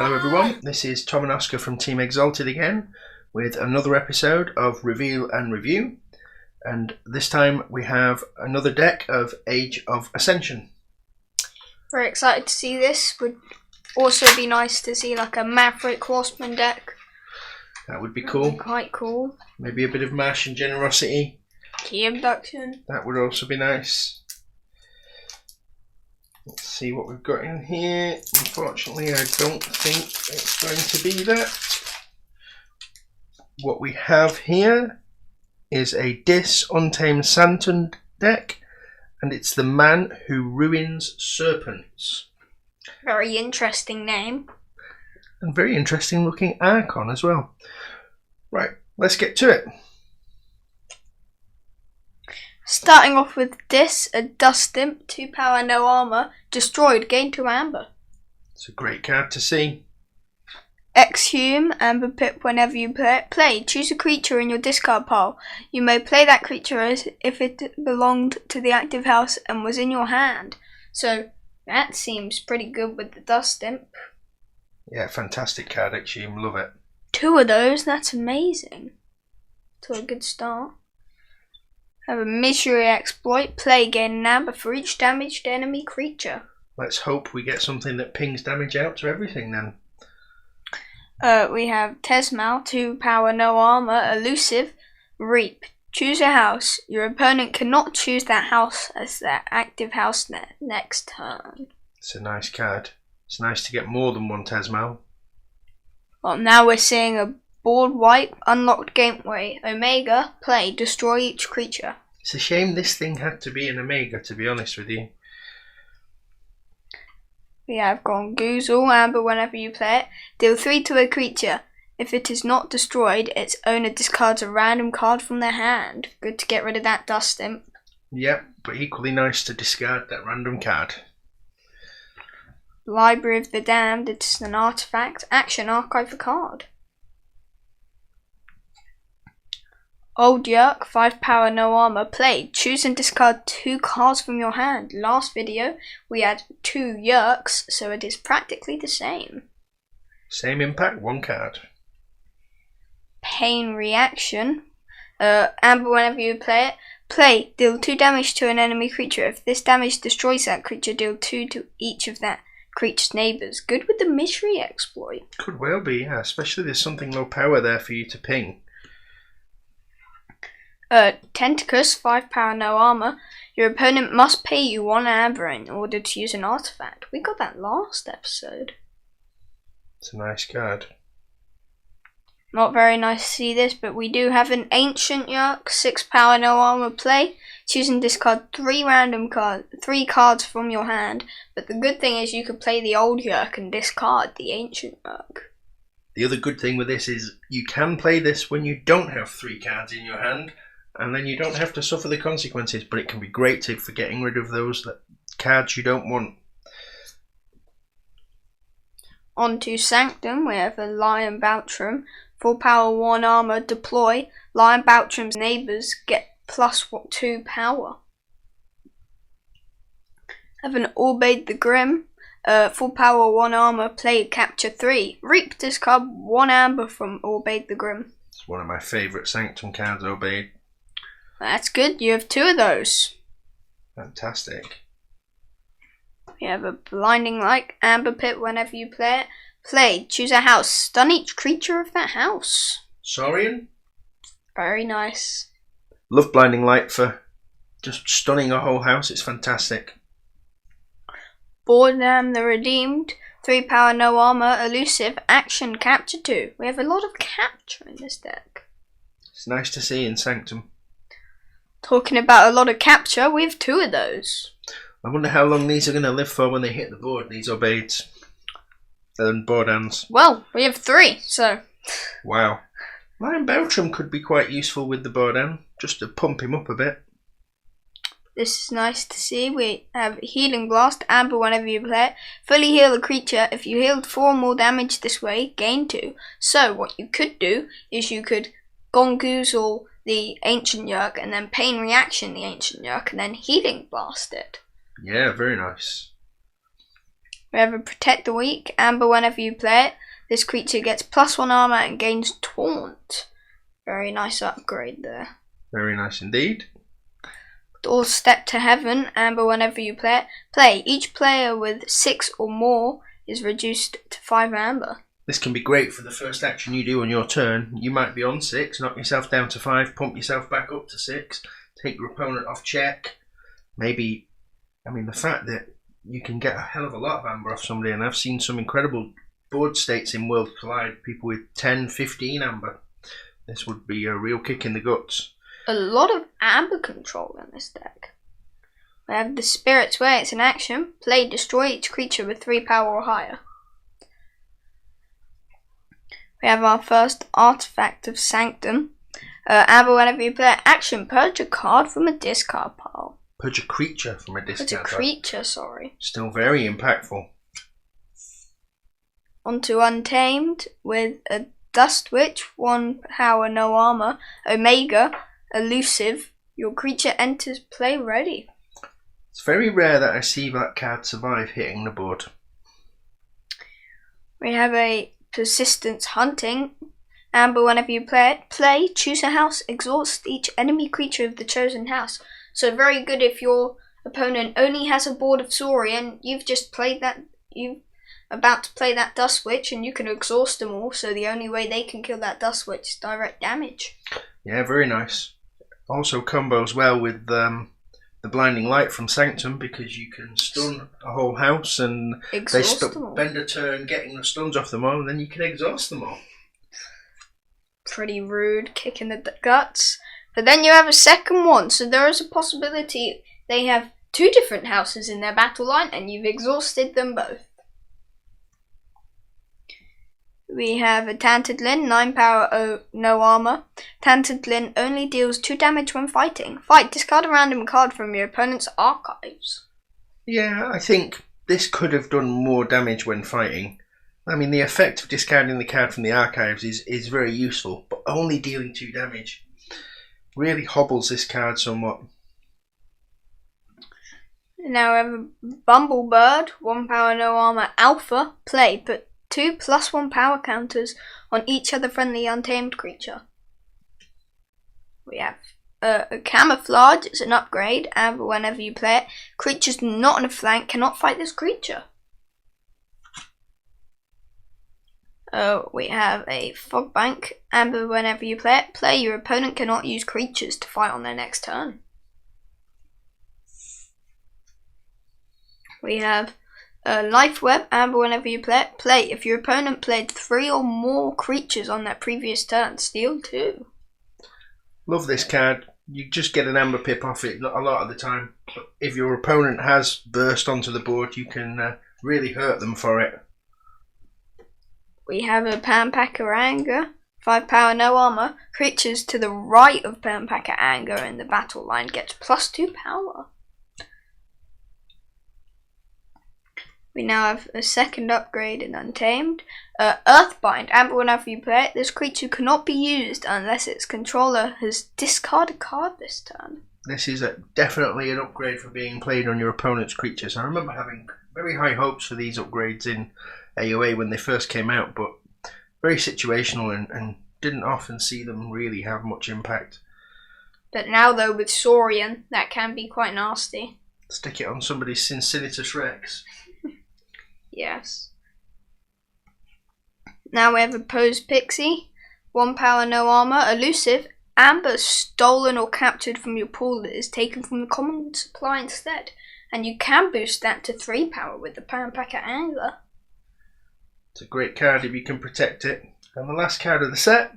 Hello everyone, this is Tom and Oscar from Team Exalted again with another episode of Reveal and Review, and this time we have another deck of Age of Ascension. Very excited to see this. Would also be nice to see like a Maverick Horseman deck. That would be cool. Quite cool. Maybe a bit of mash and generosity. Key abduction. That would also be nice. Let's see what we've got in here. Unfortunately, I don't think it's going to be that. What we have here is a Dis Untamed Santon deck, and it's the Man Who Ruins Serpents. Very interesting name. And very interesting looking Archon as well. Right, let's get to it. Starting off with this, a Dust Imp, 2 power, no armor, destroyed, gain 2 amber. It's a great card to see. Exhume, Amber Pip whenever you play. Choose a creature in your discard pile. You may play that creature as if it belonged to the active house and was in your hand. So that seems pretty good with the Dust Imp. Yeah, fantastic card, Exhume, love it. 2 of those, that's amazing. To a good start. Have a Misery Exploit, play, gain an amber for each damaged enemy creature. Let's hope we get something that pings damage out to everything then. We have Tesmal, 2 power, no armor, elusive, Reap. Choose a house. Your opponent cannot choose that house as their active house next turn. It's a nice card. It's nice to get more than one Tesmal. Well, now we're seeing a board wipe, unlocked gateway, Omega, play, destroy each creature. It's a shame this thing had to be an Omega, to be honest with you. We have Gongoozle, Amber whenever you play it. Deal 3 to a creature. If it is not destroyed, its owner discards a random card from their hand. Good to get rid of that Dust Imp. Yep, but equally nice to discard that random card. Library of the Damned, it's an artifact. Action, archive a card. Old Yerk, 5 power, no armor, play. Choose and discard 2 cards from your hand. Last video, we had 2 Yerks, so it is practically the same. Same impact, 1 card. Pain Reaction. Amber, whenever you play it, play. Deal 2 damage to an enemy creature. If this damage destroys that creature, deal 2 to each of that creature's neighbours. Good with the Misery Exploit. Could well be, yeah. Especially there's something low power there for you to ping. Tentacus, 5 power, no armor. Your opponent must pay you 1 amber in order to use an artifact. We got that last episode. It's a nice card. Not very nice to see this, but we do have an Ancient Yerk, 6 power, no armor, play. Choose and discard 3 cards from your hand. But the good thing is you could play the Old Yerk and discard the Ancient Yerk. The other good thing with this is you can play this when you don't have 3 cards in your hand, and then you don't have to suffer the consequences, but it can be great for getting rid of those cards you don't want. On to Sanctum, we have a Lion Bountram, 4 power, 1 armor, deploy. Lion Bountram's neighbours get +2 power. Have an Orbade the Grim, 4 power, 1 armor, play, capture 3. Reap, discard 1 amber from Orbade the Grim. It's one of my favourite Sanctum cards, Obeyed. That's good, you have 2 of those. Fantastic. We have a Blinding Light, Amber Pit whenever you play it. Play, choose a house, stun each creature of that house. Saurian? Very nice. Love Blinding Light for just stunning a whole house, it's fantastic. Boredom the Redeemed, 3 power, no armor, elusive, action, capture 2. We have a lot of capture in this deck. It's nice to see in Sanctum. Talking about a lot of capture, we have 2 of those. I wonder how long these are going to live for when they hit the board, these Obeyeds. And Boardans. Well, we have 3, so... Wow. Lion Beltram could be quite useful with the Boardan, just to pump him up a bit. This is nice to see. We have Healing Blast, Amber whenever you play it. Fully heal a creature. If you healed 4 more damage this way, gain 2. So what you could do is you could Gongoozle the Ancient Yerk and then Pain Reaction the Ancient Yerk and then Healing Blast it. Yeah, very nice. We have a Protect the Weak. Amber, whenever you play it, this creature gets +1 armor and gains Taunt. Very nice upgrade there. Very nice indeed. Doorstep to Heaven. Amber, whenever you play it, each player with 6 or more is reduced to 5 amber. This can be great for the first action you do on your turn. You might be on 6, knock yourself down to 5, pump yourself back up to 6, take your opponent off check. Maybe, the fact that you can get a hell of a lot of amber off somebody, and I've seen some incredible board states in World Collide, people with 10, 15 amber. This would be a real kick in the guts. A lot of amber control in this deck. We have the Spirit's Way. It's an action. Play, destroy each creature with 3 power or higher. We have our first Artifact of Sanctum. Amber, whenever you play action, purge a card from a discard pile. Purge a creature from a discard pile. Purge a creature, sorry. Still very impactful. Onto Untamed with a Dust Witch, 1 power, no armor. Omega, elusive. Your creature enters play ready. It's very rare that I see that card survive hitting the board. We have a Persistence Hunting. Amber, whenever you play it, choose a house, exhaust each enemy creature of the chosen house. So very good if your opponent only has a board of Saurian, you've just played that, you're about to play that Dust Witch, and you can exhaust them all, so the only way they can kill that Dust Witch is direct damage. Yeah, very nice. Also combos well with the Blinding Light from Sanctum, because you can stun a whole house and exhaust they spend a turn getting the stuns off them all, and then you can exhaust them all. Pretty rude, kick in the guts. But then you have a second one, so there is a possibility they have 2 different houses in their battle line, and you've exhausted them both. We have a Tantadlin, 9 power, no armor. Tantadlin only deals 2 damage when fighting. Fight, discard a random card from your opponent's archives. Yeah, I think this could have done more damage when fighting. The effect of discarding the card from the archives is very useful, but only dealing 2 damage really hobbles this card somewhat. Now we have a Bumblebird, 1 power, no armor, alpha. Play, put 2 +1 power counters on each other friendly untamed creature. We have a Camouflage. It's an upgrade, and whenever you play it, creatures not on a flank cannot fight this creature. We have a Fogbank. Amber, whenever you play it, your opponent cannot use creatures to fight on their next turn. We have Life Web. Amber, whenever you play it, if your opponent played 3 or more creatures on their previous turn, steal 2. Love this card. You just get an amber pip off it a lot of the time. If your opponent has burst onto the board, you can really hurt them for it. We have a Panpacker Anger, 5 power, no armor. Creatures to the right of Panpacker Anger in the battle line gets +2 power. We now have a second upgrade in Untamed. Earthbind. Amber, whenever you play it, this creature cannot be used unless its controller has discarded a card this turn. This is definitely an upgrade for being played on your opponent's creatures. I remember having very high hopes for these upgrades in AOA when they first came out, but very situational and didn't often see them really have much impact. But now though, with Saurian, that can be quite nasty. Stick it on somebody's Cincinnatus Rex. Yes. Now we have a Posed Pixie, 1 power, no armor, elusive. Amber stolen or captured from your pool that is taken from the common supply instead, and you can boost that to 3 power with the Panpacker Angler. It's a great card if you can protect it. And the last card of the set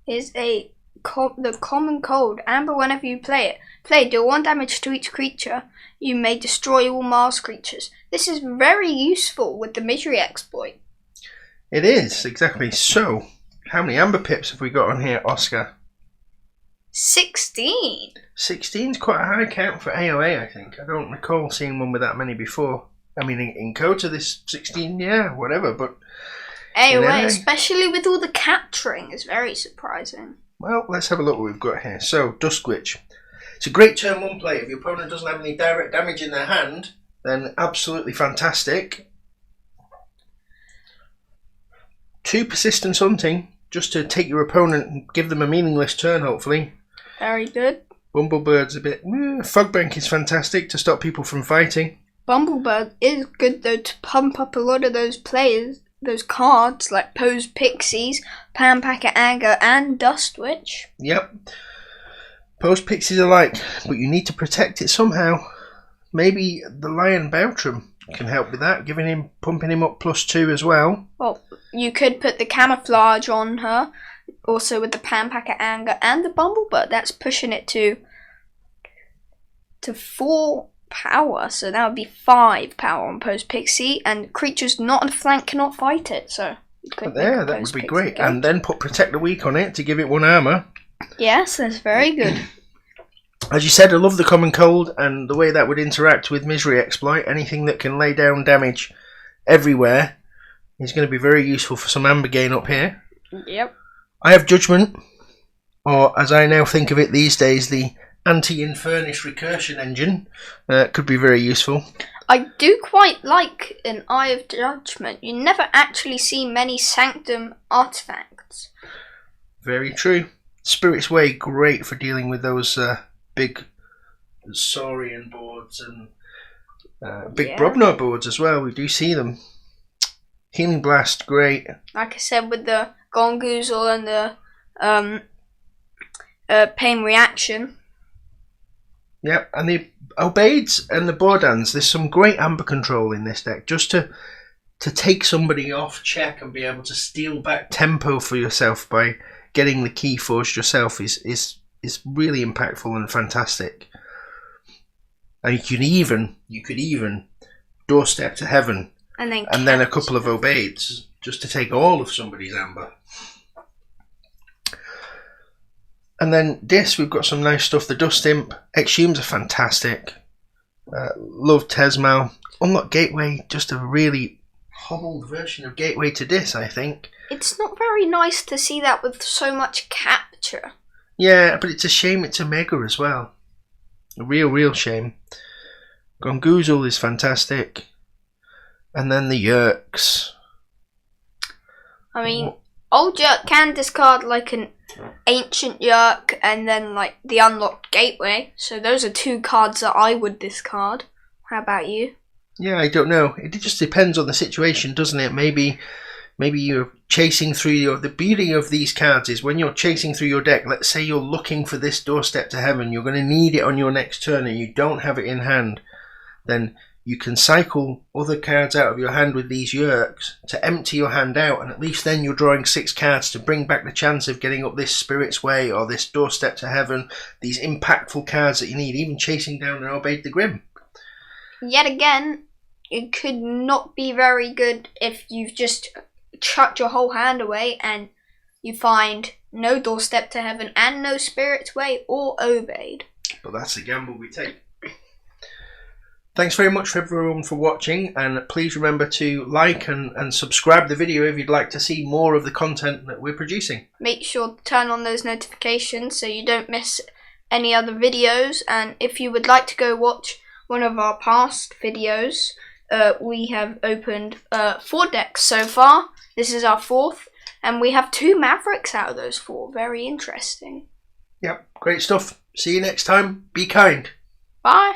is the Common Cold. Amber, whenever you play it, deal 1 damage to each creature. You may destroy all Mars creatures. This is very useful with the Misery exploit. It is, exactly. So, how many amber pips have we got on here, Oscar? 16. 16 is quite a high count for AOA, I think. I don't recall seeing one with that many before. In Kota, this 16, yeah, whatever, but AOA, especially with all the capturing, is very surprising. Well, let's have a look what we've got here. So, Dust Witch. It's a great turn 1 play. If your opponent doesn't have any direct damage in their hand, then absolutely fantastic. 2 persistence hunting, just to take your opponent and give them a meaningless turn, hopefully. Very good. Bumblebird's a bit... Fogbank is fantastic to stop people from fighting. Bumblebird is good though to pump up a lot of those players, those cards like Pose Pixies, Pan Packet Anger, and Dust Witch. Yep. Post Pixies alike, but you need to protect it somehow. Maybe the Lion Boutram can help with that, pumping him up +2 as well. Well, you could put the Camouflage on her, also with the Pan Packet Anger and the Bumblebird. That's pushing it to 4 power, so that would be 5 power on Post Pixie, and creatures not on the flank cannot fight it. So that would be great. And then put Protect the Weak on it to give it 1 armor. Yes, that's very good. As you said, I love the Common Cold and the way that would interact with Misery Exploit. Anything that can lay down damage everywhere is going to be very useful for some amber gain up here. Yep. I have Judgment, or as I now think of it these days, the Anti-Infurnish Recursion Engine. Could be very useful. I do quite like an Eye of Judgment. You never actually see many Sanctum artifacts. Very true. Spirit's Way, great for dealing with those big Saurian boards and big Brobnar boards as well. We do see them. Healing Blast, great. Like I said, with the Gongoozle and the Pain Reaction. Yep, and the Obeids and the Bordans. There's some great amber control in this deck, just to take somebody off check and be able to steal back tempo for yourself by getting the key forged yourself is really impactful and fantastic. And you could even Doorstep to Heaven and then a couple of Obeids just to take all of somebody's amber. And then this, we've got some nice stuff. The Dust Imp, Exhumes are fantastic. Love Tesmal. Unlock Gateway, just a really hobbled version of Gateway to this, I think. It's not very nice to see that with so much capture. Yeah, but it's a shame it's a mega as well. A real shame. Gongoozle is fantastic. And then the Yerks. I mean, old Yerk can discard like an Ancient Yerk and then like the Unlocked Gateway. So those are 2 cards that I would discard. How about you? Yeah, I don't know. It just depends on the situation, doesn't it? Maybe you're chasing through the beauty of these cards is when you're chasing through your deck, let's say you're looking for this Doorstep to Heaven, you're going to need it on your next turn and you don't have it in hand, then you can cycle other cards out of your hand with these Yerks to empty your hand out, and at least then you're drawing 6 cards to bring back the chance of getting up this Spirit's Way or this Doorstep to Heaven, these impactful cards that you need, even chasing down an Obeid the Grim. Yet again, it could not be very good if you've just chucked your whole hand away and you find no Doorstep to Heaven and no Spirit's Way or Obeid. But that's the gamble we take. Thanks very much for everyone for watching, and please remember to like and subscribe the video if you'd like to see more of the content that we're producing. Make sure to turn on those notifications so you don't miss any other videos, and if you would like to go watch one of our past videos, we have opened 4 decks so far. This is our 4th, and we have 2 Mavericks out of those 4. Very interesting. Yep, great stuff. See you next time. Be kind. Bye.